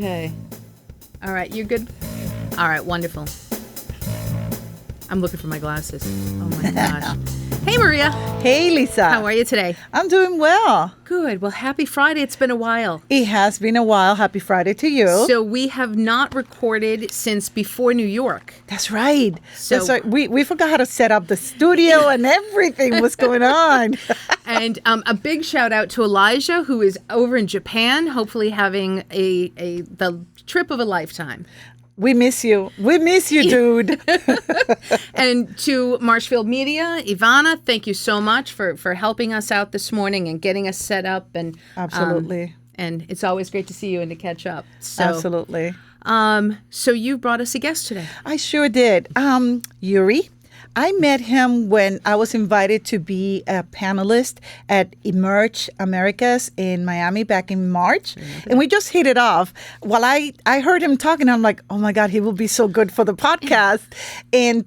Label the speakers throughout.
Speaker 1: Okay. All right, you're good? All right, wonderful. I'm looking for my glasses. Oh my gosh. Hey, Maria.
Speaker 2: Hey, Lisa.
Speaker 1: How are you today?
Speaker 2: I'm doing well.
Speaker 1: Good. Well, happy Friday. It's been a while.
Speaker 2: It has been a while. Happy Friday to you.
Speaker 1: So we have not recorded since before New York.
Speaker 2: That's right.
Speaker 1: So-
Speaker 2: That's right. We forgot how to set up the studio and everything was going on.
Speaker 1: And a big shout out to Elijah, who is over in Japan, hopefully having the trip of a lifetime.
Speaker 2: We miss you. We miss you, dude.
Speaker 1: And to Marshfield Media, Ivana, thank you so much for helping us out this morning and getting us set up. And
Speaker 2: Absolutely.
Speaker 1: And it's always great to see you and to catch up. So,
Speaker 2: Absolutely.
Speaker 1: So you brought us a guest today.
Speaker 2: I sure did. Uri. I met him when I was invited to be a panelist at Emerge Americas in Miami back in March. And we just hit it off. Well, I heard him talking. I'm like, oh, my God, he will be so good for the podcast. And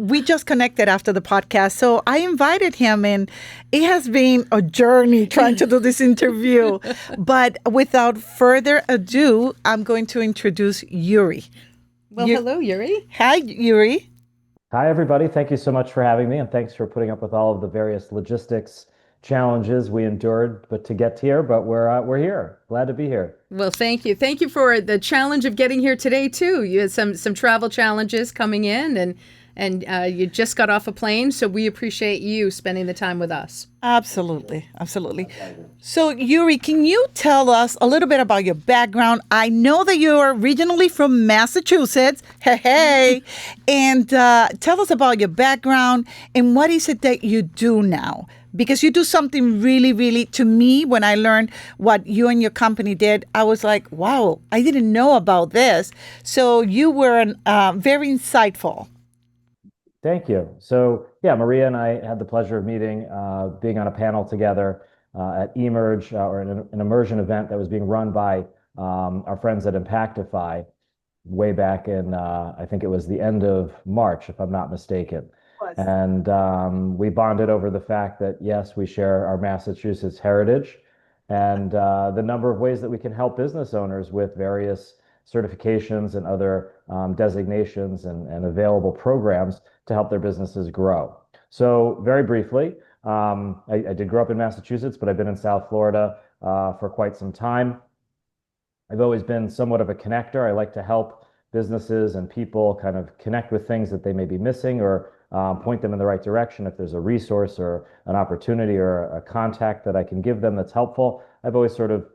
Speaker 2: we just connected after the podcast. So I invited him, and it has been a journey trying to do this interview. But without further ado, I'm going to introduce Uri.
Speaker 1: Well, hello, Uri.
Speaker 2: Hi, Uri.
Speaker 3: Hi, everybody. Thank you so much for having me, and thanks for putting up with all of the various logistics challenges we endured to get here. But we're here. Glad to be here.
Speaker 1: Well, thank you. Thank you for the challenge of getting here today, too. You had some travel challenges coming in, and you just got off a plane, so we appreciate you spending the time with us.
Speaker 2: Absolutely. Absolutely. So, Uri, can you tell us a little bit about your background? I know that you're originally from Massachusetts. Hey. And tell us about your background and what is it that you do now? Because you do something really, really, to me, when I learned what you and your company did, I was like, wow, I didn't know about this. So you were very insightful.
Speaker 3: Thank you. So, yeah, Maria and I had the pleasure of meeting, being on a panel together at Emerge, or an immersion event that was being run by our friends at Impactify way back in, I think it was the end of March, if I'm not mistaken. And we bonded over the fact that, yes, we share our Massachusetts heritage and the number of ways that we can help business owners with various certifications and other designations and available programs to help their businesses grow. So very briefly, I did grow up in Massachusetts, but I've been in South Florida for quite some time. I've always been somewhat of a connector. I like to help businesses and people kind of connect with things that they may be missing, or point them in the right direction. If there's a resource or an opportunity or a contact that I can give them that's helpful, I've always sort of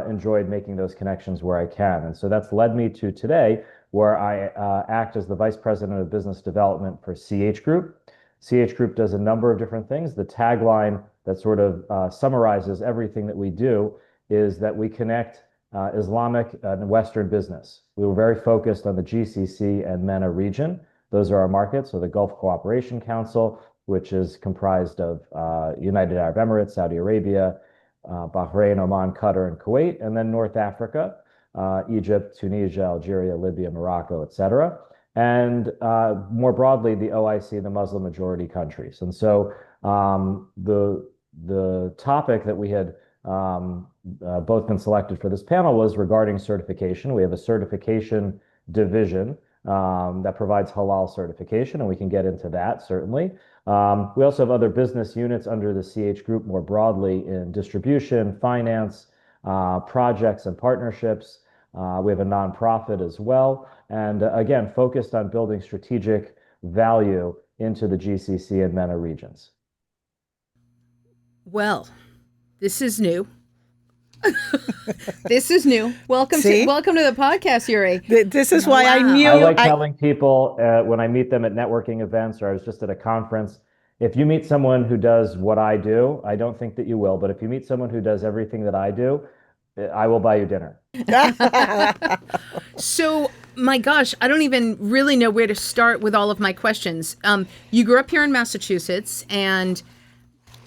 Speaker 3: enjoyed making those connections where I can. And so that's led me to today, where I act as the Vice President of Business Development for CH Group. CH Group does a number of different things. The tagline that sort of summarizes everything that we do is that we connect Islamic and Western business. We were very focused on the GCC and MENA region. Those are our markets. So the Gulf Cooperation Council, which is comprised of United Arab Emirates, Saudi Arabia, Bahrain, Oman, Qatar, and Kuwait, and then North Africa, Egypt, Tunisia, Algeria, Libya, Morocco, etc. And more broadly, the OIC, the Muslim majority countries. And so the topic that we had both been selected for this panel was regarding certification. We have a certification division that provides halal certification, and we can get into that, certainly. We also have other business units under the CH Group more broadly in distribution, finance, projects and partnerships. We have a nonprofit as well, and again, focused on building strategic value into the GCC and MENA regions.
Speaker 1: Well, this is new. This is new. Welcome to the podcast, Uri.
Speaker 2: This is why I knew.
Speaker 3: I like telling people when I meet them at networking events, or I was just at a conference, if you meet someone who does what I do, I don't think that you will, but if you meet someone who does everything that I do, I will buy you dinner.
Speaker 1: So, my gosh, I don't even really know where to start with all of my questions. You grew up here in Massachusetts, and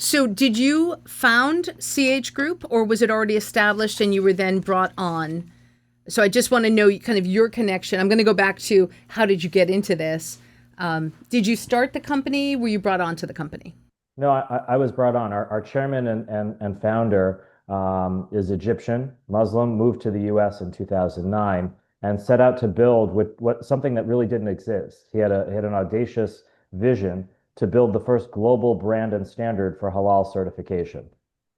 Speaker 1: so did you found CH Group, or was it already established and you were then brought on? So I just want to know kind of your connection. I'm going to go back to, how did you get into this? Did you start the company? Were you brought on to the company?
Speaker 3: No, I was brought on. Our chairman and founder is Egyptian, Muslim, moved to the US in 2009 and set out to build something that really didn't exist. He had an audacious vision to build the first global brand and standard for halal certification.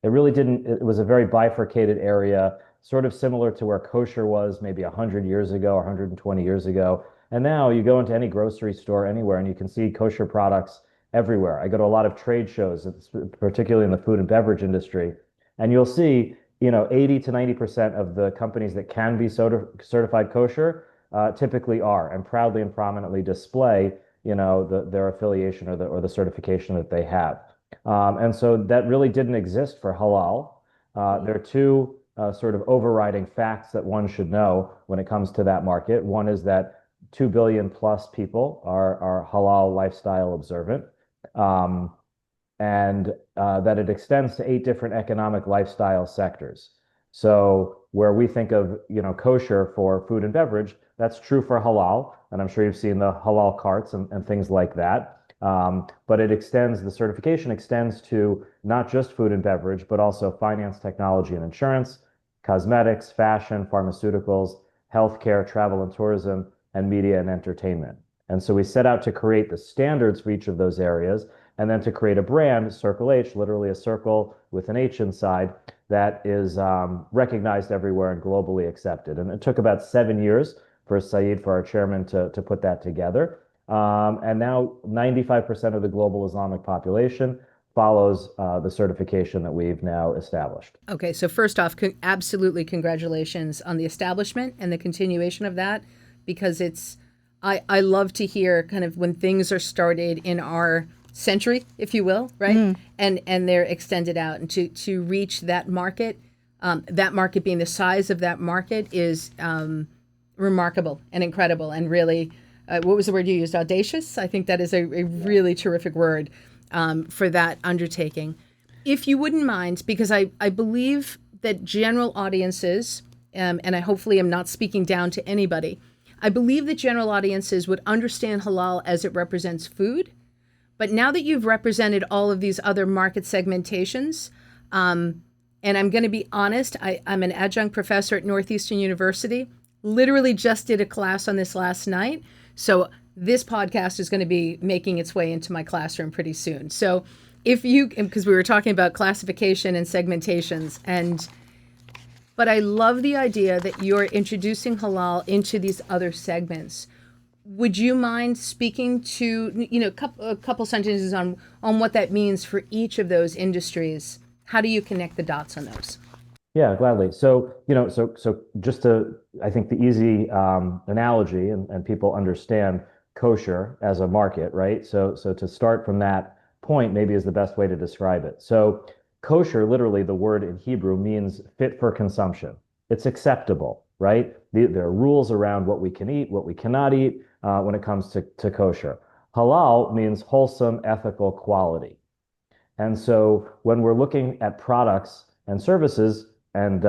Speaker 3: It really didn't, it was a very bifurcated area, sort of similar to where kosher was maybe 100 years ago or 120 years ago. And now you go into any grocery store anywhere and you can see kosher products everywhere. I go to a lot of trade shows, particularly in the food and beverage industry, and you'll see, 80 to 90% of the companies that can be certified kosher typically are and proudly and prominently display, their affiliation or the certification that they have. And so that really didn't exist for halal. There are two sort of overriding facts that one should know when it comes to that market. One is that 2 billion plus people are halal lifestyle observant, and that it extends to 8 different economic lifestyle sectors. So where we think of, kosher for food and beverage, that's true for halal. And I'm sure you've seen the halal carts and things like that. But the certification extends to not just food and beverage, but also finance, technology, and insurance, cosmetics, fashion, pharmaceuticals, healthcare, travel and tourism, and media and entertainment. And so we set out to create the standards for each of those areas, and then to create a brand, Circle H, literally a circle with an H inside, that is recognized everywhere and globally accepted. And it took about 7 years for Saeed, for our chairman, to put that together. And now 95% of the global Islamic population follows the certification that we've now established.
Speaker 1: Okay, so first off, absolutely congratulations on the establishment and the continuation of that, because I love to hear kind of when things are started in our century, if you will, right? And they're extended out, and to reach that market being the size of that market is remarkable and incredible, and really, what was the word you used? Audacious? I think that is a really terrific word for that undertaking. If you wouldn't mind, because I believe that general audiences, and I hopefully am not speaking down to anybody, I believe that general audiences would understand halal as it represents food. But now that you've represented all of these other market segmentations, and I'm going to be honest, I'm an adjunct professor at Northeastern University, literally just did a class on this last night. So this podcast is going to be making its way into my classroom pretty soon. So because we were talking about classification and segmentations, but I love the idea that you're introducing halal into these other segments. Would you mind speaking to, a couple sentences on what that means for each of those industries? How do you connect the dots on those?
Speaker 3: Yeah, gladly. So, so just I think the easy analogy, and people understand kosher as a market, right? So to start from that point maybe is the best way to describe it. So kosher, literally the word in Hebrew, means fit for consumption. It's acceptable, right? There are rules around what we can eat, what we cannot eat when it comes to kosher. Halal means wholesome, ethical quality. And so when we're looking at products and services and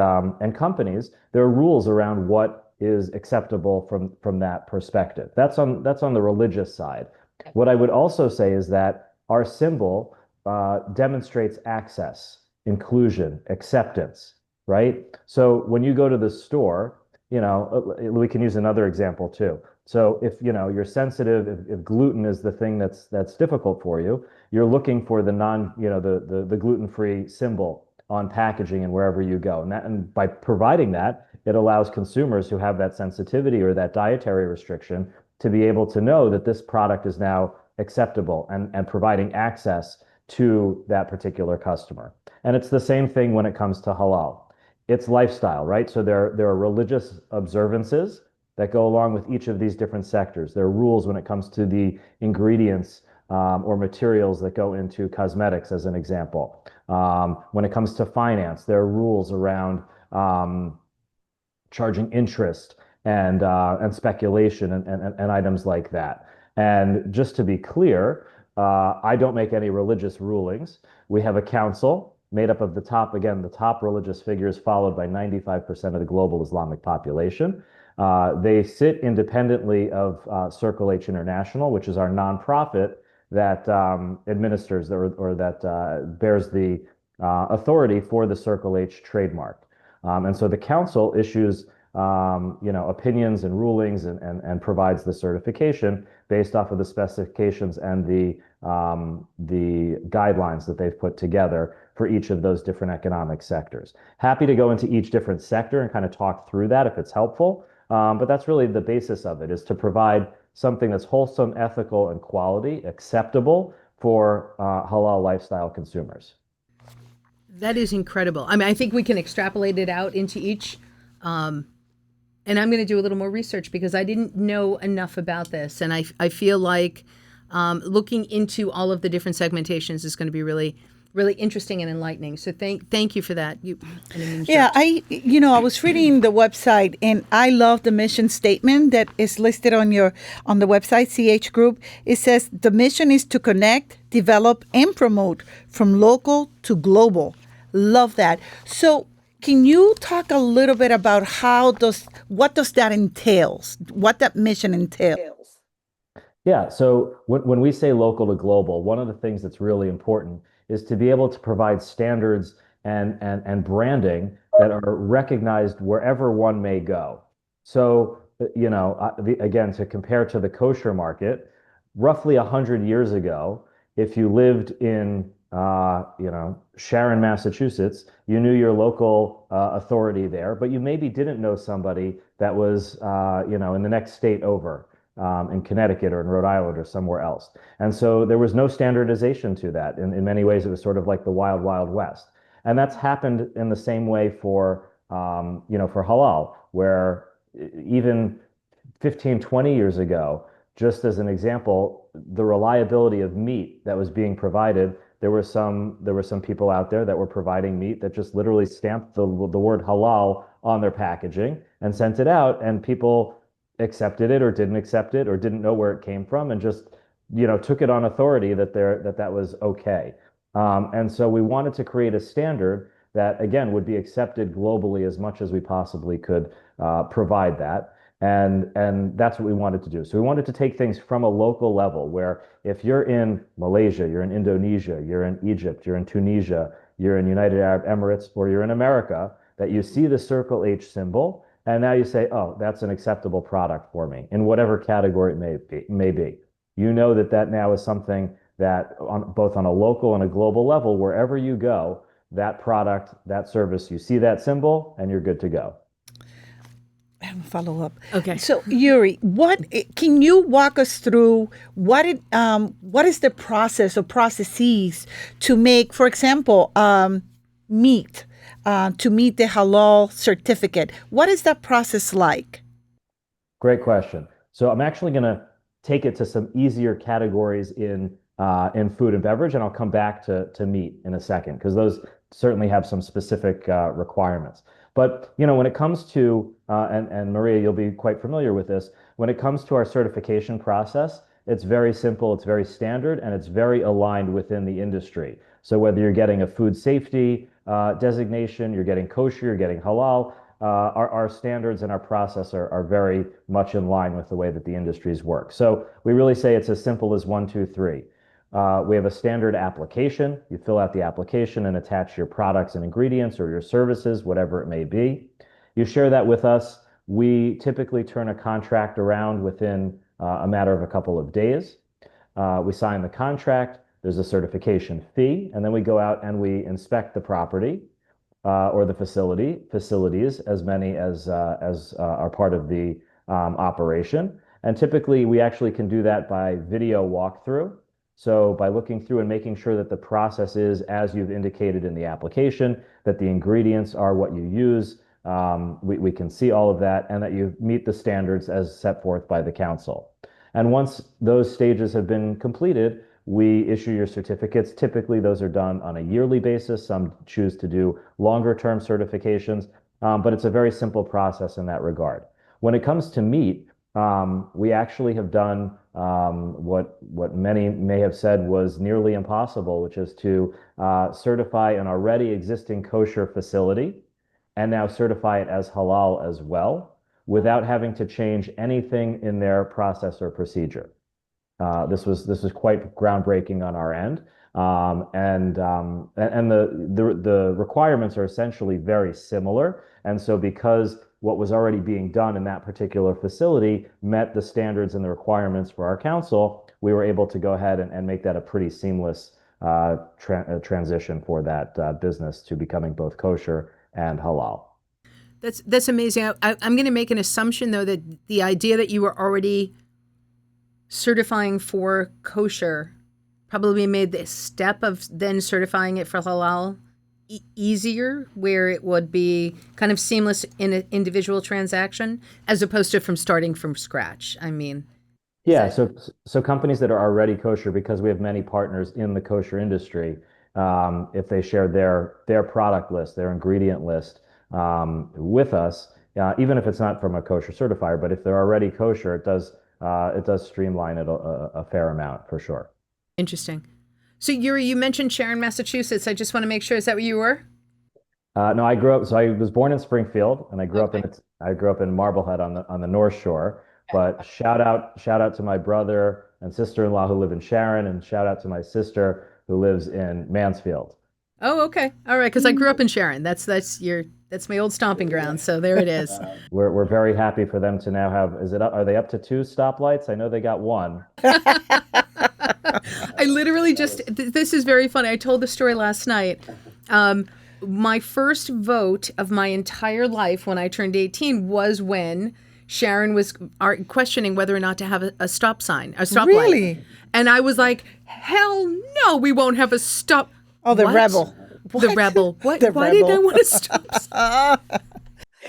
Speaker 3: companies, there are rules around what is acceptable from that perspective. That's on the religious side. What I would also say is that our symbol demonstrates access, inclusion, acceptance, right? So when you go to the store, we can use another example too. So if you're sensitive, if gluten is the thing that's difficult for you, you're looking for the the gluten-free symbol on packaging and wherever you go. And by providing that, it allows consumers who have that sensitivity or that dietary restriction to be able to know that this product is now acceptable and providing access to that particular customer. And it's the same thing when it comes to halal. It's lifestyle, right? So there are religious observances that go along with each of these different sectors. There are rules when it comes to the ingredients or materials that go into cosmetics, as an example. When it comes to finance, there are rules around charging interest and speculation and items like that. And just to be clear, I don't make any religious rulings. We have a council made up of the top religious figures, followed by 95% of the global Islamic population. They sit independently of Circle H International, which is our nonprofit that administers or that bears the authority for the Circle H trademark. And so the council issues opinions and rulings and provides the certification based off of the specifications and the guidelines that they've put together for each of those different economic sectors. Happy to go into each different sector and kind of talk through that if it's helpful. But that's really the basis of it, is to provide something that's wholesome, ethical, and quality, acceptable for halal lifestyle consumers.
Speaker 1: That is incredible. I mean, I think we can extrapolate it out into each. And I'm going to do a little more research because I didn't know enough about this. And I feel like looking into all of the different segmentations is going to be really, really interesting and enlightening. So thank you for that.
Speaker 2: Yeah, I was reading the website and I love the mission statement that is listed on the website, CH Group. It says the mission is to connect, develop, and promote from local to global. Love that. So can you talk a little bit about what does that entails, what that mission entails?
Speaker 3: Yeah, so when we say local to global, one of the things that's really important is to be able to provide standards and branding that are recognized wherever one may go. So, again, to compare to the kosher market, roughly 100 years ago, if you lived in Sharon, Massachusetts, you knew your local authority there, but you maybe didn't know somebody that was, in the next state over, in Connecticut or in Rhode Island or somewhere else. And so there was no standardization to that. In many ways, it was sort of like the wild, wild west. And that's happened in the same way for halal, where even 15, 20 years ago, just as an example, the reliability of meat that was being provided, there were some people out there that were providing meat that just literally stamped the word halal on their packaging and sent it out, and people accepted it or didn't accept it or didn't know where it came from and just took it on authority that was okay. And so we wanted to create a standard that, again, would be accepted globally as much as we possibly could provide that. And that's what we wanted to do. So we wanted to take things from a local level where if you're in Malaysia, you're in Indonesia, you're in Egypt, you're in Tunisia, you're in United Arab Emirates, or you're in America, that you see the Circle H symbol, and now you say, oh, that's an acceptable product for me in whatever category it may be. You know that now is something that both on a local and a global level, wherever you go, that product, that service, you see that symbol and you're good to go.
Speaker 2: Follow up.
Speaker 1: Okay.
Speaker 2: So Uri, can you walk us through what is the process or processes to make, for example, meat, to meet the halal certificate? What is that process like?
Speaker 3: Great question. So I'm actually going to take it to some easier categories in food and beverage, and I'll come back to meat in a second because those certainly have some specific requirements. But when it comes to and Maria, you'll be quite familiar with this. When it comes to our certification process, it's very simple, it's very standard, and it's very aligned within the industry. So whether you're getting a food safety designation, you're getting kosher, you're getting halal, our standards and our process are very much in line with the way that the industries work. So we really say it's as simple as 1, 2, 3. We have a standard application. You fill out the application and attach your products and ingredients or your services, whatever it may be. You share that with us. We typically turn a contract around within a matter of a couple of days. We sign the contract. There's a certification fee, and then we go out and we inspect the property or the facilities, as many as are part of the operation. And typically, we actually can do that by video walkthrough. So by looking through and making sure that the process is as you've indicated in the application, that the ingredients are what you use, we can see all of that, and that you meet the standards as set forth by the council. And once those stages have been completed, we issue your certificates. Typically, those are done on a yearly basis. Some choose to do longer term certifications, but it's a very simple process in that regard. When it comes to meat, we actually have done what many may have said was nearly impossible, which is to certify an already existing kosher facility and now certify it as halal as well, without having to change anything in their process or procedure. This was quite groundbreaking on our end, And the requirements are essentially very similar. And so because what was already being done in that particular facility met the standards and the requirements for our council, we were able to go ahead and make that a pretty seamless transition for that business to becoming both kosher and halal.
Speaker 1: That's amazing. I'm going to make an assumption though that the idea that you were already certifying for kosher probably made the step of then certifying it for halal easier, where it would be kind of seamless in an individual transaction as opposed to from starting from scratch. I mean,
Speaker 3: Yeah, so companies that are already kosher, because we have many partners in the kosher industry, if they share their product list, their ingredient list with us, even if it's not from a kosher certifier, but if they're already kosher, it does streamline it a fair amount for sure.
Speaker 1: interesting. So Yuri, you mentioned Sharon, Massachusetts. I just want to make sure, is that where you were?
Speaker 3: No, I grew up. So I was born in Springfield, and
Speaker 1: Okay.
Speaker 3: I grew up in Marblehead on the North Shore. But shout out to my brother and sister-in-law who live in Sharon, and shout out to my sister who lives in Mansfield.
Speaker 1: Oh, okay. All right, because I grew up in Sharon. That's my old stomping ground. So there it is.
Speaker 3: We're very happy for them to now have. Are they up to two stoplights? I know they got one.
Speaker 1: I literally just, this is very funny. I told the story last night. Um, my first vote of my entire life when I turned 18 was when Sharon was questioning whether or not to have a stop sign, a stoplight.
Speaker 2: Really?
Speaker 1: And I was like, hell no, we won't have a stop.
Speaker 2: Oh, the
Speaker 1: What?
Speaker 2: rebel.
Speaker 1: The rebel. What?
Speaker 2: The
Speaker 1: Why did I
Speaker 2: rebel.
Speaker 1: want to stop sign?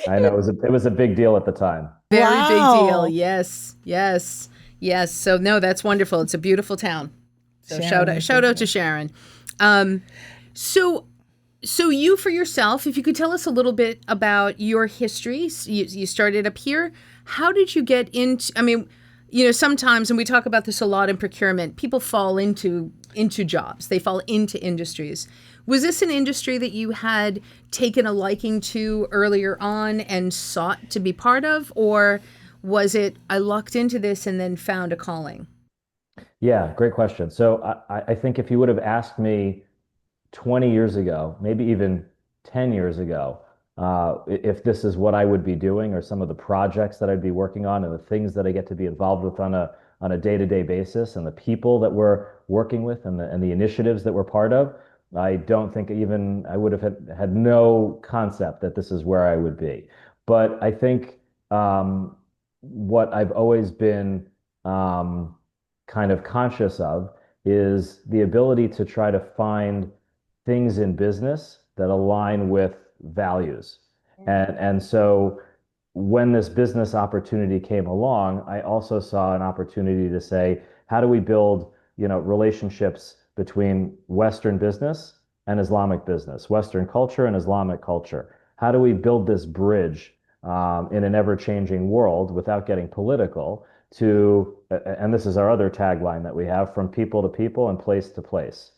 Speaker 3: I know it was a big deal at the time.
Speaker 1: Very big deal.
Speaker 2: Wow.
Speaker 1: Yes, yes, yes. So no, that's wonderful. It's a beautiful town. So
Speaker 2: Sharon,
Speaker 1: shout out to Sharon. Um, so so you for yourself, if you could tell us a little bit about your history. So you started up here. How did you get into? I mean, sometimes, and we talk about this a lot in procurement, people fall into jobs. They fall into industries. Was this an industry that you had taken a liking to earlier on and sought to be part of, or was it I lucked into this and then found a calling?
Speaker 3: Yeah, great question. So I think if you would have asked me 20 years ago, maybe even 10 years ago, if this is what I would be doing or some of the projects that I'd be working on and the things that I get to be involved with on a day-to-day basis and the people that we're working with and the initiatives that we're part of, I don't think even I would have had no concept that this is where I would be. But I think what I've always been kind of conscious of is the ability to try to find things in business that align with values. And so when this business opportunity came along, I also saw an opportunity to say, how do we build, relationships between Western business and Islamic business, Western culture and Islamic culture? How do we build this bridge in an ever-changing world without getting political and this is our other tagline that we have, from people to people and place to place.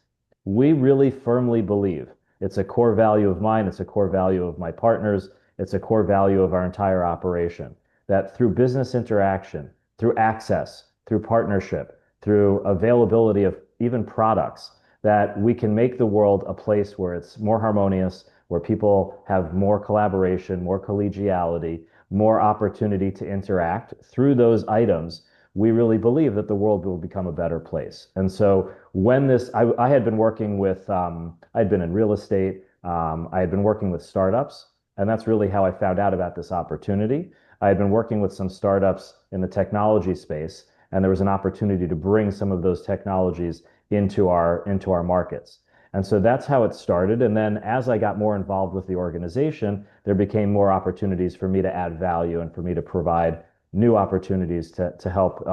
Speaker 3: We really firmly believe it's a core value of mine, it's a core value of my partners, it's a core value of our entire operation, that through business interaction, through access, through partnership, through availability of even products, that we can make the world a place where it's more harmonious, where people have more collaboration, more collegiality, more opportunity to interact through those items. We really believe that the world will become a better place. And so when I had been working with, I'd been in real estate, I had been working with startups, and that's really how I found out about this opportunity. I had been working with some startups in the technology space, and there was an opportunity to bring some of those technologies into our markets. And so that's how it started. And then as I got more involved with the organization, there became more opportunities for me to add value and for me to provide new opportunities to help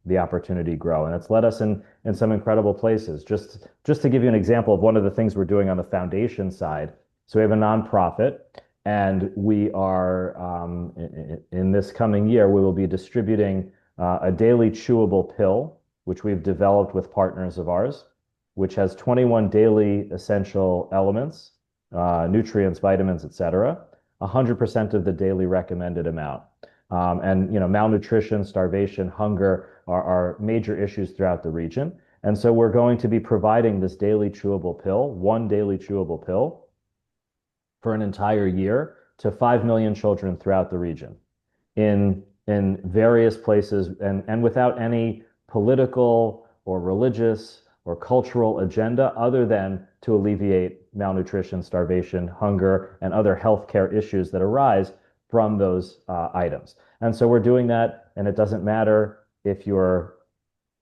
Speaker 3: the opportunity grow. And it's led us in some incredible places. Just to give you an example of one of the things we're doing on the foundation side. So we have a nonprofit, and we are in this coming year, we will be distributing a daily chewable pill, which we've developed with partners of ours, which has 21 daily essential elements, nutrients, vitamins, etc., 100% of the daily recommended amount. And malnutrition, starvation, hunger are major issues throughout the region. And so we're going to be providing this daily chewable pill, one daily chewable pill for an entire year to 5 million children throughout the region in various places and without any political or religious or cultural agenda other than to alleviate malnutrition, starvation, hunger, and other healthcare issues that arise from those items. And so we're doing that, and it doesn't matter if you're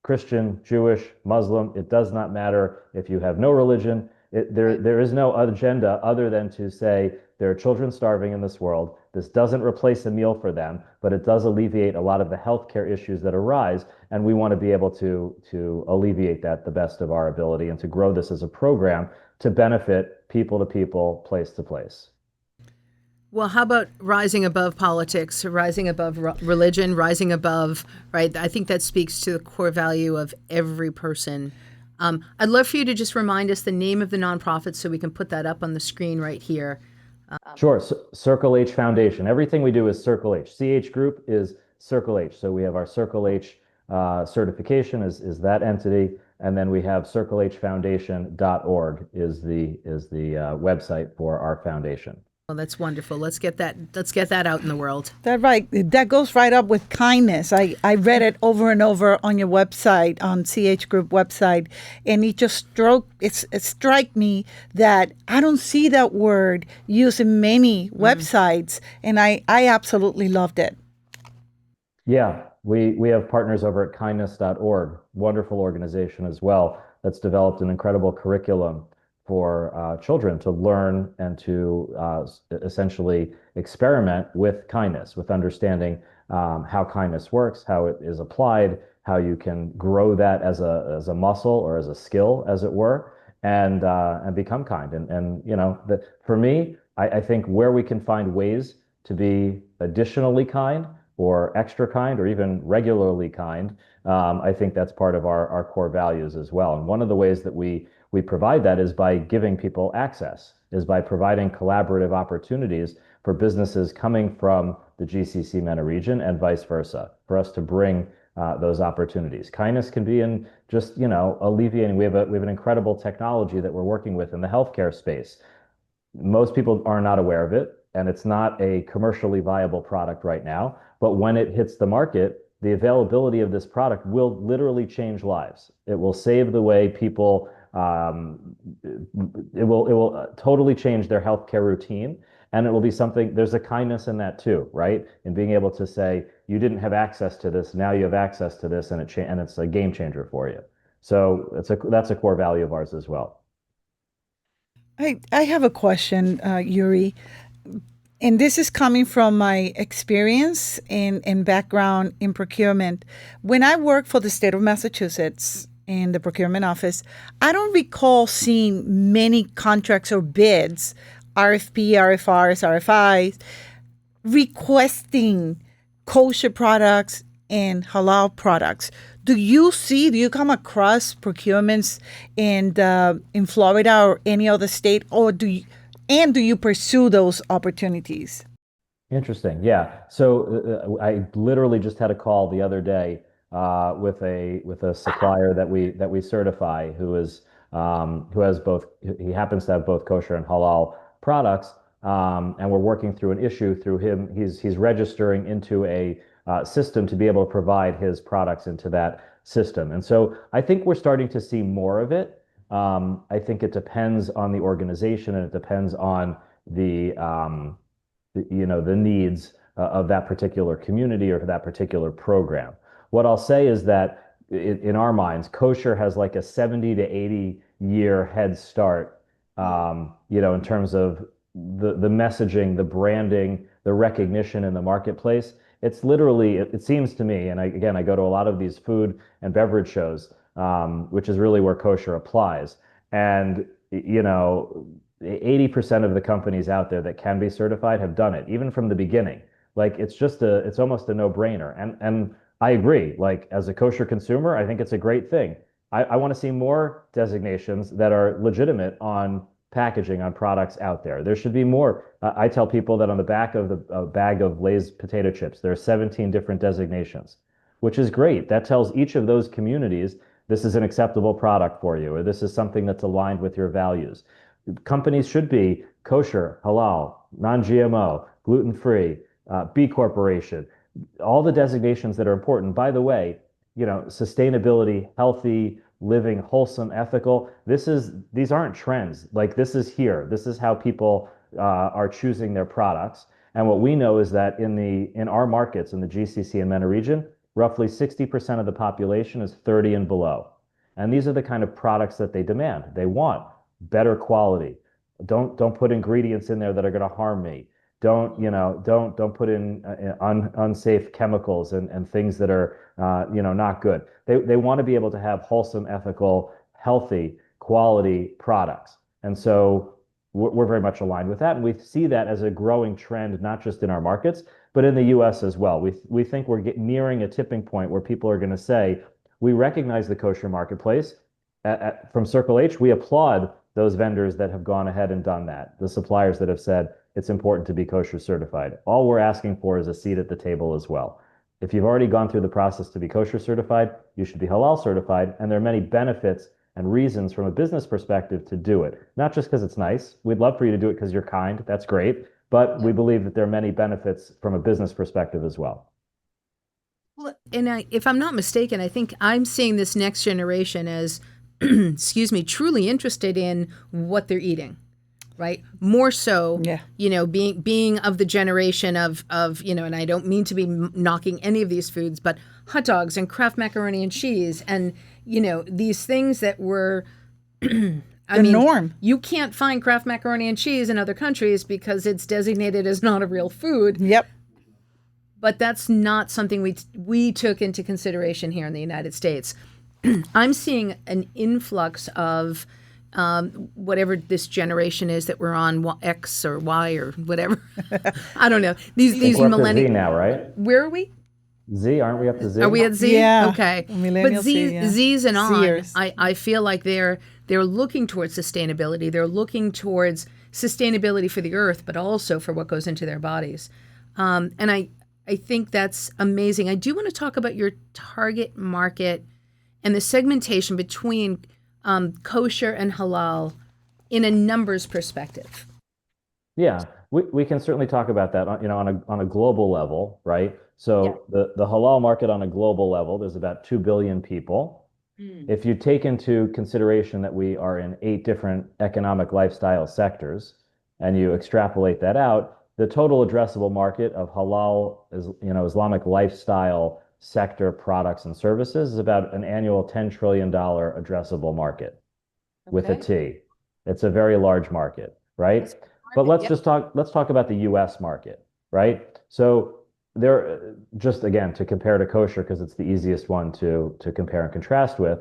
Speaker 3: Christian, Jewish, Muslim. It does not matter if you have no religion. There is no agenda other than to say there are children starving in this world. This doesn't replace a meal for them, but it does alleviate a lot of the healthcare issues that arise. And we want to be able to alleviate that the best of our ability and to grow this as a program to benefit people to people, place to place.
Speaker 1: Well, how about rising above politics, rising above religion, rising above, right? I think that speaks to the core value of every person. I'd love for you to just remind us the name of the nonprofit so we can put that up on the screen right here.
Speaker 3: Sure. Circle H Foundation. Everything we do is Circle H. CH Group is Circle H. So we have our Circle H certification is that entity. And then we have circlehfoundation.org is the website for our foundation.
Speaker 1: Well, that's wonderful. Let's get that out in the world.
Speaker 2: That's right. That goes right up with kindness. I read it over and over on your website, on CH Group website, and it just strike me that I don't see that word used in many websites, and I absolutely loved it.
Speaker 3: Yeah, we have partners over at kindness.org, wonderful organization as well, that's developed an incredible curriculum for children to learn and to essentially experiment with kindness, with understanding how kindness works, how it is applied, how you can grow that as a muscle or as a skill, as it were, and become kind. And you know, for me, I think where we can find ways to be additionally kind or extra kind or even regularly kind, I think that's part of our core values as well. And one of the ways that we provide that is by giving people access, is by providing collaborative opportunities for businesses coming from the GCC MENA region and vice versa, for us to bring those opportunities. Kindness can be in just, you know, alleviating. We have an incredible technology that we're working with in the healthcare space. Most people are not aware of it, and it's not a commercially viable product right now. But when it hits the market, the availability of this product will literally change lives. It will save the way people it will totally change their healthcare routine, and it will be something. There's a kindness in that too, right? In being able to say you didn't have access to this, now you have access to this, and it's a game changer for you. So that's a core value of ours as well.
Speaker 2: I have a question, Uri, and this is coming from my experience and background in procurement. When I worked for the state of Massachusetts in the procurement office, I don't recall seeing many contracts or bids, RFP, RFRs, RFIs, requesting kosher products and halal products. Do you come across procurements in Florida or any other state, or do you pursue those opportunities?
Speaker 3: Interesting. Yeah. So I literally just had a call the other day with a supplier that we certify who has both. He happens to have both kosher and halal products, and we're working through an issue through him. He's registering into a system to be able to provide his products into that system, and so I think we're starting to see more of it. I think it depends on the organization and it depends on the needs of that particular community or that particular program. What I'll say is that in our minds, kosher has like a 70 to 80 year head start, in terms of the messaging, the branding, the recognition in the marketplace. It's literally, it seems to me, and I go to a lot of these food and beverage shows, which is really where kosher applies. And, 80% of the companies out there that can be certified have done it, even from the beginning. Like, it's almost a no-brainer. And I agree, like, as a kosher consumer, I think it's a great thing. I want to see more designations that are legitimate on packaging on products out there. There should be more. I tell people that on the back of a bag of Lay's potato chips, there are 17 different designations, which is great. That tells each of those communities this is an acceptable product for you, or this is something that's aligned with your values. Companies should be kosher, halal, non-GMO, gluten-free, B Corporation, all the designations that are important. By the way, sustainability, healthy living, wholesome, ethical. These aren't trends. Like, this is here. This is how people are choosing their products. And what we know is that in our markets in the GCC and MENA region, roughly 60% of the population is 30 and below. And these are the kind of products that they demand. They want better quality. Don't put ingredients in there that are going to harm me. Don't put in unsafe chemicals and things that are not good. They want to be able to have wholesome, ethical, healthy, quality products. And so we're very much aligned with that. And we see that as a growing trend, not just in our markets, but in the US as well. We think we're nearing a tipping point where people are going to say, we recognize the kosher marketplace. From Circle H, we applaud those vendors that have gone ahead and done that, the suppliers that have said it's important to be kosher certified. All we're asking for is a seat at the table as well. If you've already gone through the process to be kosher certified, you should be halal certified, and there are many benefits and reasons from a business perspective to do it. Not just because it's nice. We'd love for you to do it because you're kind. That's great. But we believe that there are many benefits from a business perspective as well.
Speaker 1: Well, and if I'm not mistaken, I think I'm seeing this next generation as, excuse me, truly interested in what they're eating, right? More so, being of the generation of, and I don't mean to be knocking any of these foods, but hot dogs and Kraft macaroni and cheese and, these things that were,
Speaker 2: norm.
Speaker 1: You can't find Kraft macaroni and cheese in other countries because it's designated as not a real food.
Speaker 2: Yep.
Speaker 1: But that's not something we took into consideration here in the United States. I'm seeing an influx of whatever this generation is that we're on, X or Y or whatever. I don't know. These millennials.
Speaker 3: Z now, right?
Speaker 1: Where are we?
Speaker 3: Z, aren't we up to Z?
Speaker 1: Are we at Z?
Speaker 2: Yeah.
Speaker 1: Okay.
Speaker 2: Millennials,
Speaker 1: but Z's and on,
Speaker 2: Zers.
Speaker 1: I feel like they're looking towards sustainability. They're looking towards sustainability for the earth, but also for what goes into their bodies. And I think that's amazing. I do want to talk about your target market and the segmentation between kosher and halal in a numbers perspective.
Speaker 3: Yeah, we can certainly talk about that on a global level, right? So the halal market on a global level, there's about 2 billion people. If you take into consideration that we are in 8 different economic lifestyle sectors and you extrapolate that out, the total addressable market of halal Islamic lifestyle sector products and services is about an annual $10 trillion addressable market with a T. It's a very large market, right? But let's talk about the US market, right? So there, just again, to compare to kosher, because it's the easiest one to compare and contrast with,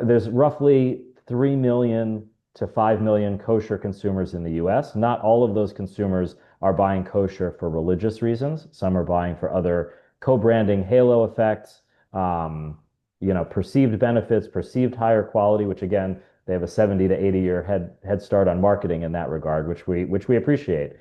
Speaker 3: there's roughly 3 million to 5 million kosher consumers in the US. Not all of those consumers are buying kosher for religious reasons. Some are buying for other co-branding halo effects, perceived benefits, perceived higher quality, which again, they have a 70 to 80 year head start on marketing in that regard, which we appreciate.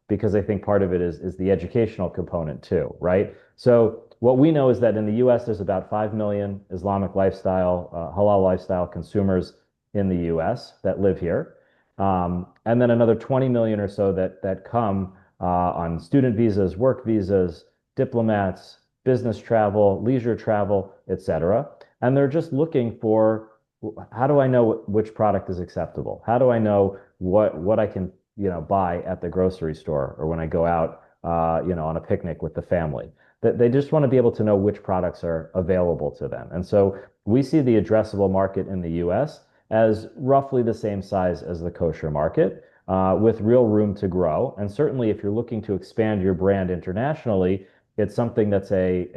Speaker 3: Because I think part of it is the educational component too, right? So what we know is that in the US, there's about 5 million Islamic lifestyle, halal lifestyle consumers in the US that live here. And then another 20 million or so that come on student visas, work visas, diplomats, business travel, leisure travel, etc. And they're just looking for, how do I know which product is acceptable? How do I know what I can buy at the grocery store or when I go out on a picnic with the family? They just want to be able to know which products are available to them. And so we see the addressable market in the US as roughly the same size as the kosher market, with real room to grow. And certainly if you're looking to expand your brand internationally, it's something that's a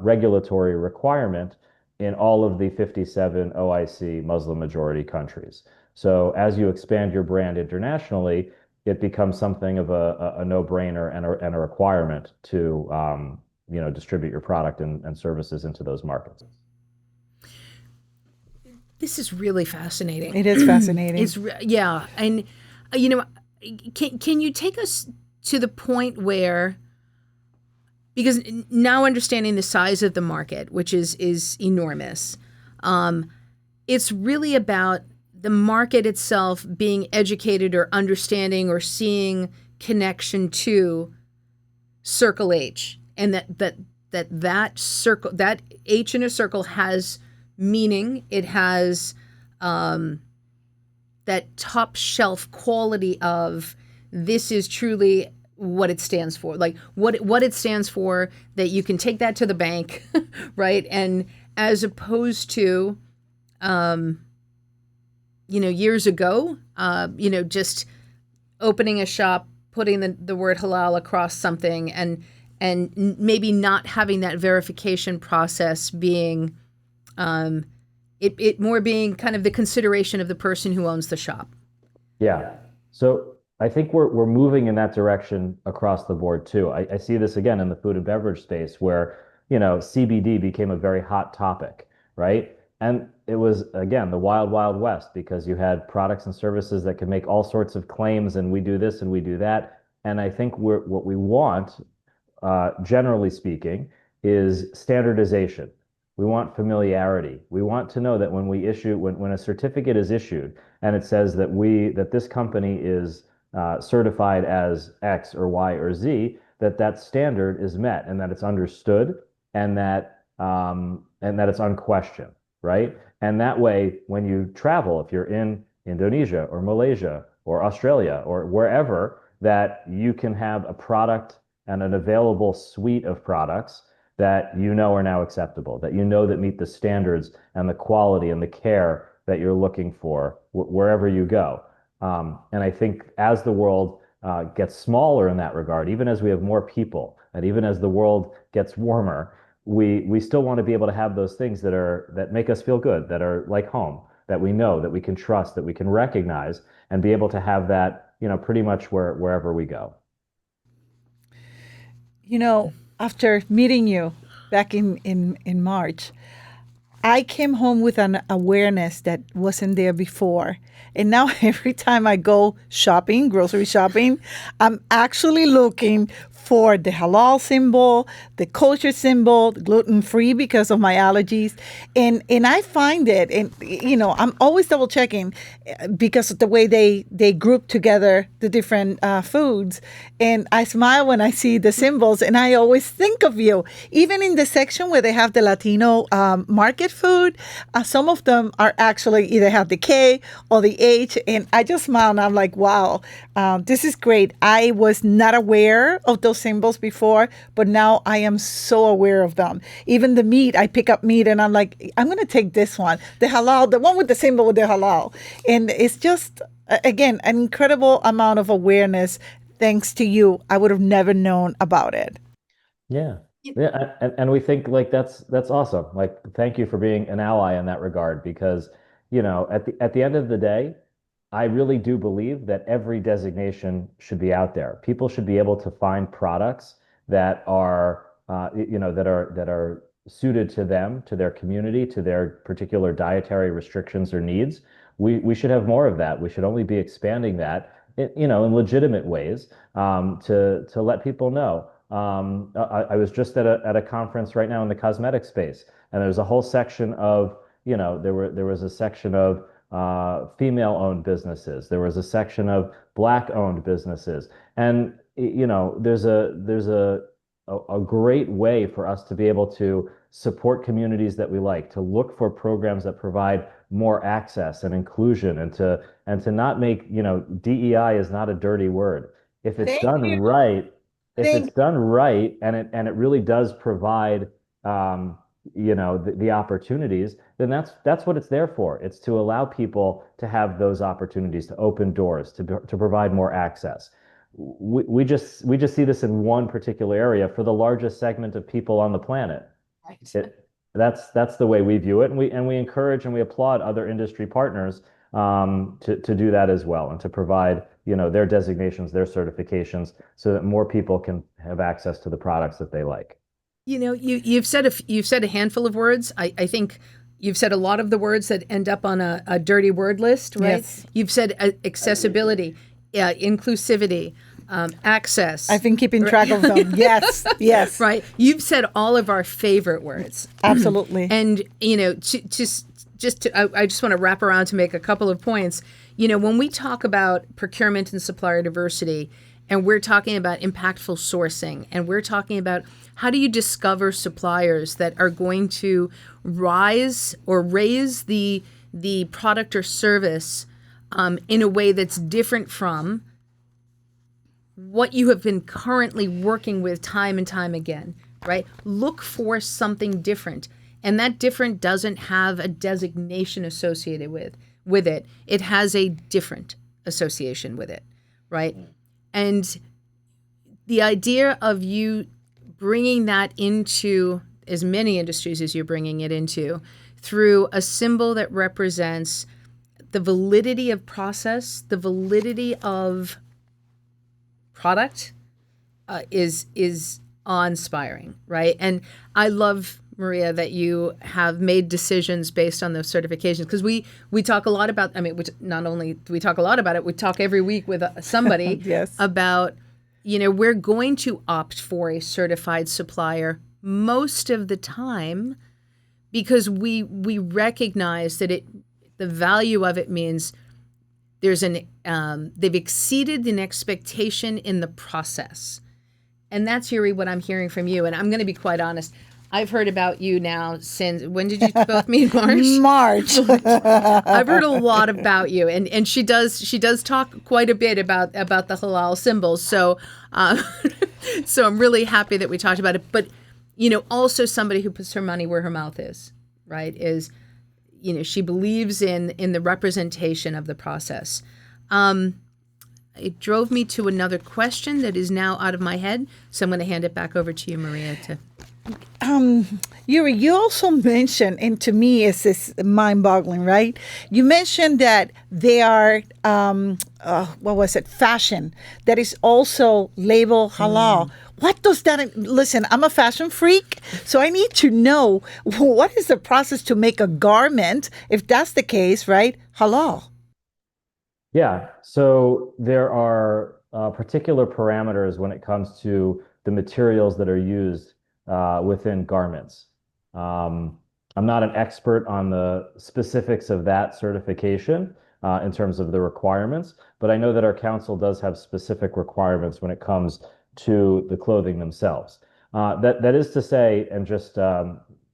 Speaker 3: regulatory requirement in all of the 57 OIC Muslim majority countries. So as you expand your brand internationally, it becomes something of a no-brainer and a requirement to distribute your product and services into those markets.
Speaker 1: This is really fascinating.
Speaker 2: It is fascinating.
Speaker 1: And can you take us to the point where, because now understanding the size of the market, which is enormous, it's really about the market itself being educated or understanding or seeing connection to Circle H, and that circle, that H in a circle has meaning. It has that top shelf quality of this is truly what it stands for, like what it stands for, that you can take that to the bank, right? And as opposed to, years ago, just opening a shop, putting the word halal across something, and maybe not having that verification process being, it more being kind of the consideration of the person who owns the shop.
Speaker 3: Yeah. So I think we're moving in that direction across the board too. I see this again in the food and beverage space where, CBD became a very hot topic, right? And it was, again, the wild, wild west, because you had products and services that could make all sorts of claims, and we do this and we do that. And I think what we want, generally speaking, is standardization. We want familiarity. We want to know that when a certificate is issued and it says that this company is certified as X or Y or Z, that standard is met and that it's understood, and that it's unquestioned, right? And that way, when you travel, if you're in Indonesia or Malaysia or Australia or wherever, that you can have a product and an available suite of products that are now acceptable, that that meet the standards and the quality and the care that you're looking for wherever you go. And I think as the world gets smaller in that regard, even as we have more people, and even as the world gets warmer, we still want to be able to have those things that make us feel good, that are like home, that we know, that we can trust, that we can recognize, and be able to have that, pretty much wherever we go.
Speaker 2: After meeting you back in March, I came home with an awareness that wasn't there before. And now every time I go shopping, grocery shopping, I'm actually looking for the halal symbol, the kosher symbol, gluten-free because of my allergies. And I find it, and I'm always double checking because of the way they group together the different foods. And I smile when I see the symbols, and I always think of you. Even in the section where they have the Latino market food, some of them are actually either have the K or the H, and I just smile and I'm like, wow, this is great. I was not aware of those symbols before, but now I am so aware of them. Even the meat, I pick up meat and I'm like, I'm going to take this one, the halal, the one with the symbol with the halal. And it's just, again, an incredible amount of awareness. Thanks to you, I would have never known about it.
Speaker 3: Yeah. Yeah. And we think like that's awesome. Like, thank you for being an ally in that regard, because, at the end of the day, I really do believe that every designation should be out there. People should be able to find products that are, that are suited to them, to their community, to their particular dietary restrictions or needs. We should have more of that. We should only be expanding that, in legitimate ways, to let people know. I was just at a conference right now in the cosmetic space, and there's a whole section of, there was a section of female-owned businesses. There was a section of Black-owned businesses, and there's a great way for us to be able to support communities that we like, to look for programs that provide more access and inclusion, and to not make, DEI is not a dirty word. If it's done right, and it really does provide the opportunities, then that's what it's there for. It's to allow people to have those opportunities, to open doors, to provide more access. We just see this in one particular area for the largest segment of people on the planet. Right. That's the way we view it, and we encourage and we applaud other industry partners to do that as well, and to provide their designations, their certifications, so that more people can have access to the products that they like.
Speaker 1: You've said a handful of words. I think you've said a lot of the words that end up on a dirty word list, right?
Speaker 2: Yes.
Speaker 1: You've said accessibility, inclusivity, Access.
Speaker 2: I've been keeping track of them. Yes, yes.
Speaker 1: Right. You've said all of our favorite words.
Speaker 2: Absolutely.
Speaker 1: And, I just want to wrap around to make a couple of points. When we talk about procurement and supplier diversity, and we're talking about impactful sourcing, and we're talking about how do you discover suppliers that are going to rise or raise the product or service in a way that's different from what you have been currently working with time and time again, right? Look for something different. And that different doesn't have a designation associated with it. It has a different association with it, right? And the idea of you bringing that into as many industries as you're bringing it into through a symbol that represents the validity of process, the validity of product is awe-inspiring, right? And I love, Maria, that you have made decisions based on those certifications, because we talk a lot about, not only do we talk a lot about it, we talk every week with somebody
Speaker 2: Yes.
Speaker 1: about, we're going to opt for a certified supplier most of the time because we recognize that the value of it means there's they've exceeded an expectation in the process. And that's, Uri, what I'm hearing from you. And I'm going to be quite honest. I've heard about you now since, when did you both meet? March?
Speaker 2: March.
Speaker 1: I've heard a lot about you. And she does talk quite a bit about the halal symbols. So, so I'm really happy that we talked about it. But, also somebody who puts her money where her mouth is, right? She believes in the representation of the process. It drove me to another question that is now out of my head. So I'm going to hand it back over to you, Maria.
Speaker 2: Uri, you also mentioned, and to me it's mind-boggling, right? You mentioned that they are, fashion, that is also labeled halal. What does that, listen, I'm a fashion freak, so I need to know what is the process to make a garment, if that's the case, right, halal?
Speaker 3: Yeah, so there are particular parameters when it comes to the materials that are used within garments. I'm not an expert on the specifics of that certification in terms of the requirements, but I know that our council does have specific requirements when it comes to the clothing themselves. That is to say, and just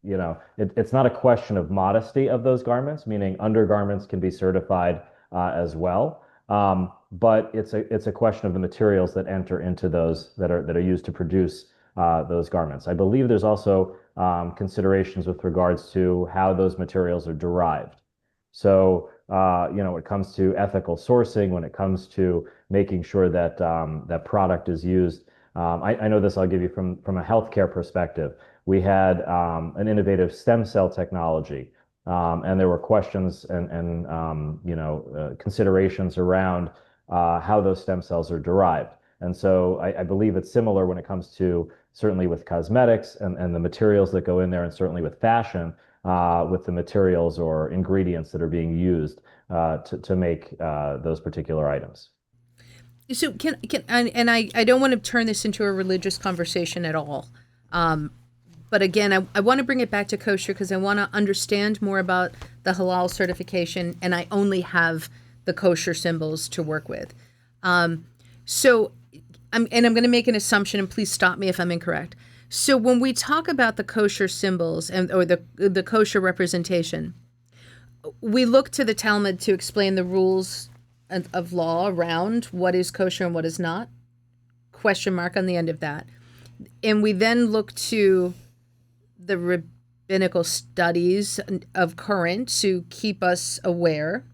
Speaker 3: it's not a question of modesty of those garments, meaning undergarments can be certified as well. But it's a question of the materials that enter into those that are used to produce those garments. I believe there's also considerations with regards to how those materials are derived. So, when it comes to ethical sourcing, when it comes to making sure that that product is used, I know this. I'll give you from a healthcare perspective. We had an innovative stem cell technology, and there were questions and considerations around how those stem cells are derived. And so I believe it's similar when it comes to certainly with cosmetics and the materials that go in there, and certainly with fashion, with the materials or ingredients that are being used to make those particular items.
Speaker 1: So I don't want to turn this into a religious conversation at all. But again, I want to bring it back to kosher because I want to understand more about the halal certification, and I only have the kosher symbols to work with. So I'm going to make an assumption, and please stop me if I'm incorrect. So when we talk about the kosher symbols or the kosher representation, we look to the Talmud to explain the rules of law around what is kosher and what is not, question mark on the end of that. And we then look to the rabbinical studies of current to keep us aware.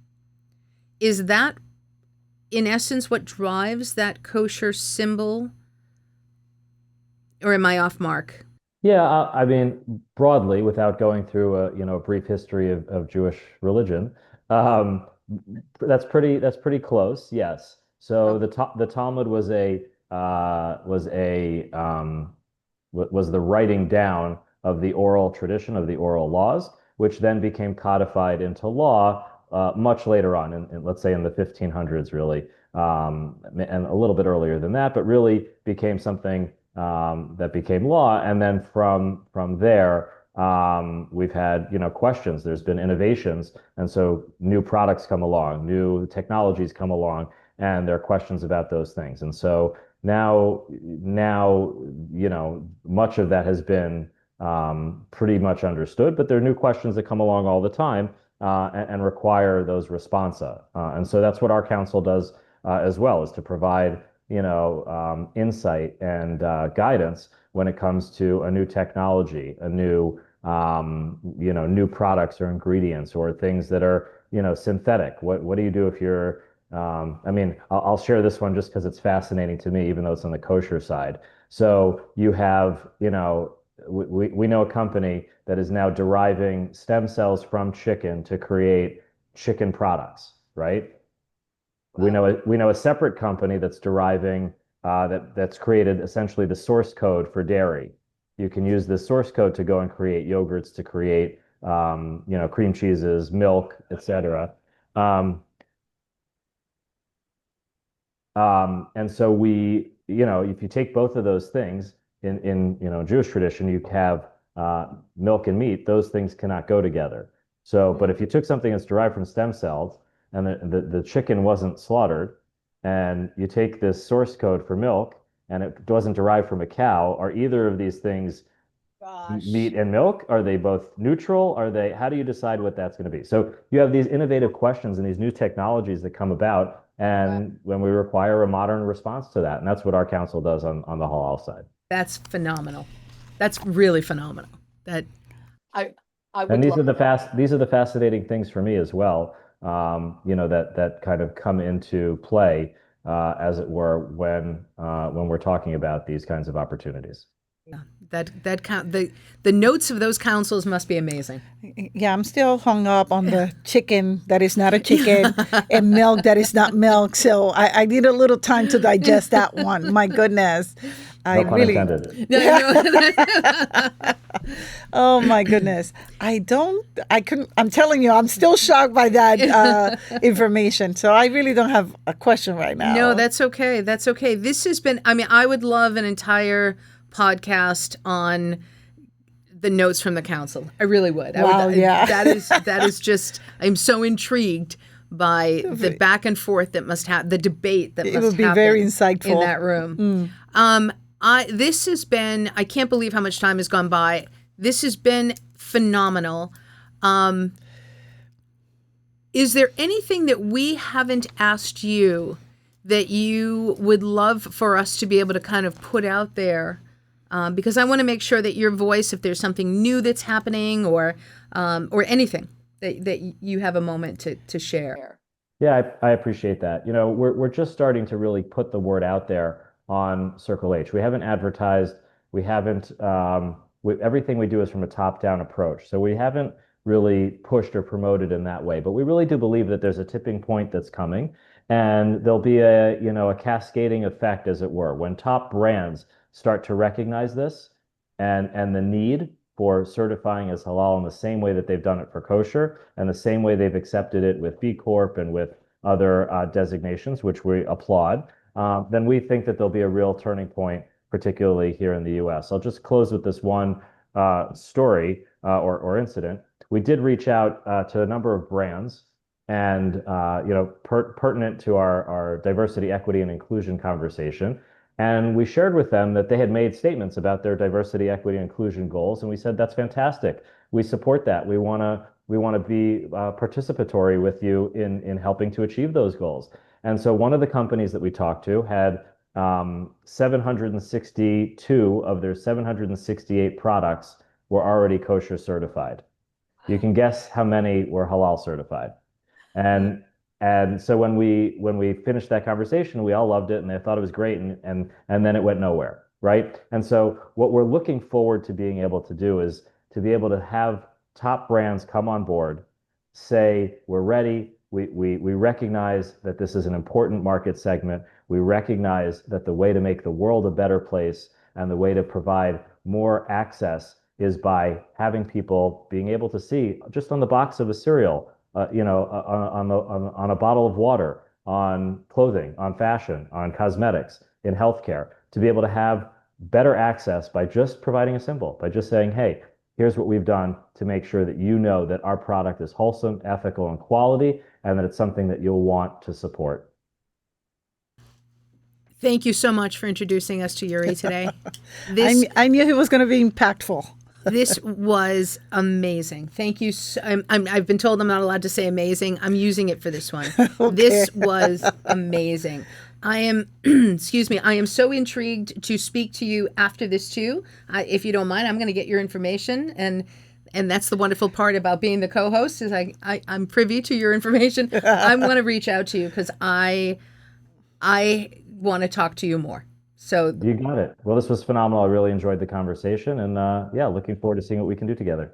Speaker 1: Is that, in essence, what drives that kosher symbol? Or am I off mark?
Speaker 3: Yeah, I mean, broadly, without going through a brief history of Jewish religion, that's pretty close. Yes. So the Talmud was the writing down of the oral tradition of the oral laws, which then became codified into law much later on, in let's say in the 1500s, really, and a little bit earlier than that, but really became something that became law. And then from there, we've had, questions. There's been innovations, and so new products come along, new technologies come along, and there are questions about those things. And so now, much of that has been pretty much understood, but there are new questions that come along all the time and require those responsa. And so that's what our council does as well, is to provide, insight and guidance when it comes to a new technology, a new products or ingredients or things that are, synthetic. What do you do if you're I'll share this one just because it's fascinating to me, even though it's on the kosher side. So you have, we know a company that is now deriving stem cells from chicken to create chicken products, right? We know a separate company that's deriving that's created essentially the source code for dairy. You can use this source code to go and create yogurts, to create cream cheeses, milk, etc. And so if you take both of those things in Jewish tradition, you have milk and meat. Those things cannot go together. So, but if you took something that's derived from stem cells and the chicken wasn't slaughtered, and you take this source code for milk and it wasn't derived from a cow, are either of these things meat and milk? Are they both neutral? How do you decide what that's going to be? So you have these innovative questions and these new technologies that come about, and when we require a modern response to that. And that's what our council does on the halal side.
Speaker 1: That's phenomenal. That's really phenomenal.
Speaker 4: I would
Speaker 3: And these
Speaker 4: love
Speaker 3: are the fascinating things for me as well. That kind of come into play, as it were, when we're talking about these kinds of opportunities.
Speaker 1: Yeah, the notes of those councils must be amazing.
Speaker 2: Yeah, I'm still hung up on the chicken that is not a chicken and milk that is not milk. So I need a little time to digest that one. My goodness.
Speaker 3: No pun intended.
Speaker 2: Oh my goodness. I'm telling you, I'm still shocked by that information. So I really don't have a question right now.
Speaker 1: No, that's okay. That's okay. This has been, I would love an entire podcast on the notes from the council. I really would.
Speaker 2: Yeah.
Speaker 1: That is just, I'm so intrigued by the back and forth that must happen, the debate that must happen.
Speaker 2: It would be very insightful
Speaker 1: in that room. This has been, I can't believe how much time has gone by. This has been phenomenal. Is there anything that we haven't asked you that you would love for us to be able to kind of put out there? Because I want to make sure that your voice, if there's something new that's happening or anything that you have a moment to share.
Speaker 3: Yeah, I appreciate that. We're just starting to really put the word out there on Circle H. We haven't advertised. We haven't. Everything we do is from a top-down approach. So we haven't really pushed or promoted in that way. But we really do believe that there's a tipping point that's coming, and there'll be a cascading effect, as it were, when top brands start to recognize this and the need for certifying as halal in the same way that they've done it for kosher and the same way they've accepted it with B Corp and with other designations, which we applaud, then we think that there'll be a real turning point, particularly here in the US. I'll just close with this one story or incident. We did reach out to a number of brands and pertinent to our diversity, equity, and inclusion conversation. And we shared with them that they had made statements about their diversity, equity, and inclusion goals, and we said that's fantastic. We support that. We want to be participatory with you in helping to achieve those goals. And so one of the companies that we talked to had 762 of their 768 products were already kosher certified. You can guess how many were halal certified. And so when we finished that conversation, we all loved it and they thought it was great, and then it went nowhere, right? And so what we're looking forward to being able to do is to be able to have top brands come on board, say we're ready. We recognize that this is an important market segment. We recognize that the way to make the world a better place and the way to provide more access is by having people being able to see just on the box of a cereal, on a bottle of water, on clothing, on fashion, on cosmetics, in healthcare, to be able to have better access by just providing a symbol, by just saying, hey, here's what we've done to make sure that you know that our product is wholesome, ethical, and quality, and that it's something that you'll want to support.
Speaker 1: Thank you so much for introducing us to Uri today.
Speaker 2: I knew he was going to be impactful.
Speaker 1: This was amazing. Thank you. I've been told I'm not allowed to say amazing. I'm using it for this one.
Speaker 2: Okay.
Speaker 1: This was amazing. I am, excuse me, I am so intrigued to speak to you after this too. If you don't mind, I'm going to get your information, and that's the wonderful part about being the co-host is I'm privy to your information. I want to reach out to you because I want to talk to you more. So
Speaker 3: You got it. Well, this was phenomenal. I really enjoyed the conversation, and yeah, looking forward to seeing what we can do together.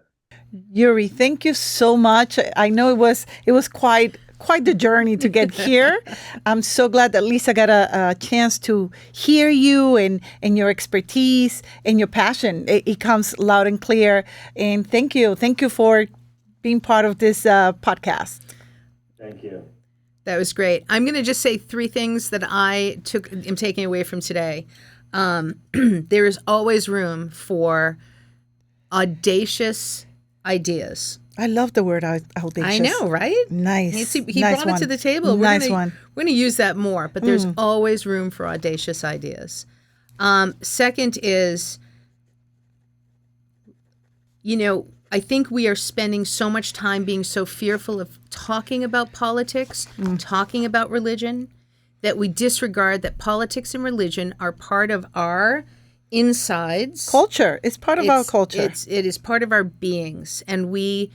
Speaker 2: Uri, thank you so much. I know it was quite the journey to get here. I'm so glad that Lisa got a chance to hear you and your expertise and your passion. It comes loud and clear. And thank you for being part of this podcast.
Speaker 3: Thank you.
Speaker 1: that was great. I'm going to just say 3 things that am taking away from today. There is always room for audacious ideas.
Speaker 2: I love the word audacious.
Speaker 1: I know, right?
Speaker 2: Nice.
Speaker 1: He
Speaker 2: nice
Speaker 1: brought
Speaker 2: one.
Speaker 1: it to the table.
Speaker 2: Nice
Speaker 1: We're
Speaker 2: one.
Speaker 1: going to use that more, but there's always room for audacious ideas. Second is, I think we are spending so much time being so fearful of talking about politics, talking about religion, that we disregard that politics and religion are part of our insides.
Speaker 2: Culture. It's part of our culture.
Speaker 1: It is part of our beings. And we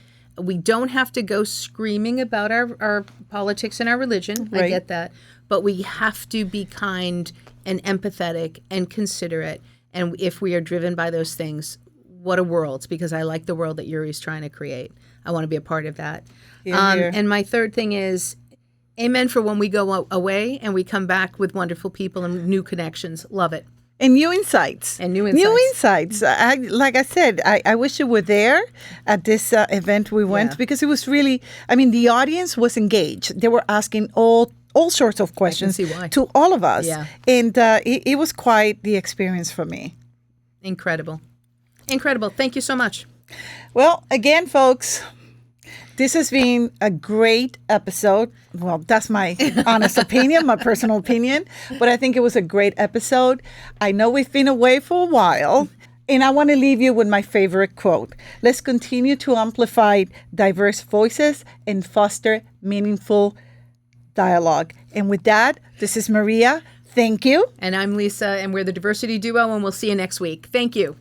Speaker 1: don't have to go screaming about our politics and our religion.
Speaker 2: Right.
Speaker 1: I get that. But we have to be kind and empathetic and considerate. And if we are driven by those things, what a world, because I like the world that Uri's trying to create. I want to be a part of that.
Speaker 2: Here.
Speaker 1: And my third thing is, amen for when we go away and we come back with wonderful people and new connections. Love it.
Speaker 2: And new insights.
Speaker 1: New insights.
Speaker 2: Like I said, I wish you were there at this event we went, because it was really, the audience was engaged. They were asking all sorts of questions
Speaker 1: see why.
Speaker 2: to all of us.
Speaker 1: Yeah.
Speaker 2: And it was quite the experience for me.
Speaker 1: Incredible. Thank you so much.
Speaker 2: Well, again, folks, this has been a great episode. Well, that's my honest opinion, my personal opinion. But I think it was a great episode. I know we've been away for a while. And I want to leave you with my favorite quote. Let's continue to amplify diverse voices and foster meaningful dialogue. And with that, this is Maria. Thank you.
Speaker 1: And I'm Lisa, and we're the Diversity Duo, and we'll see you next week. Thank you.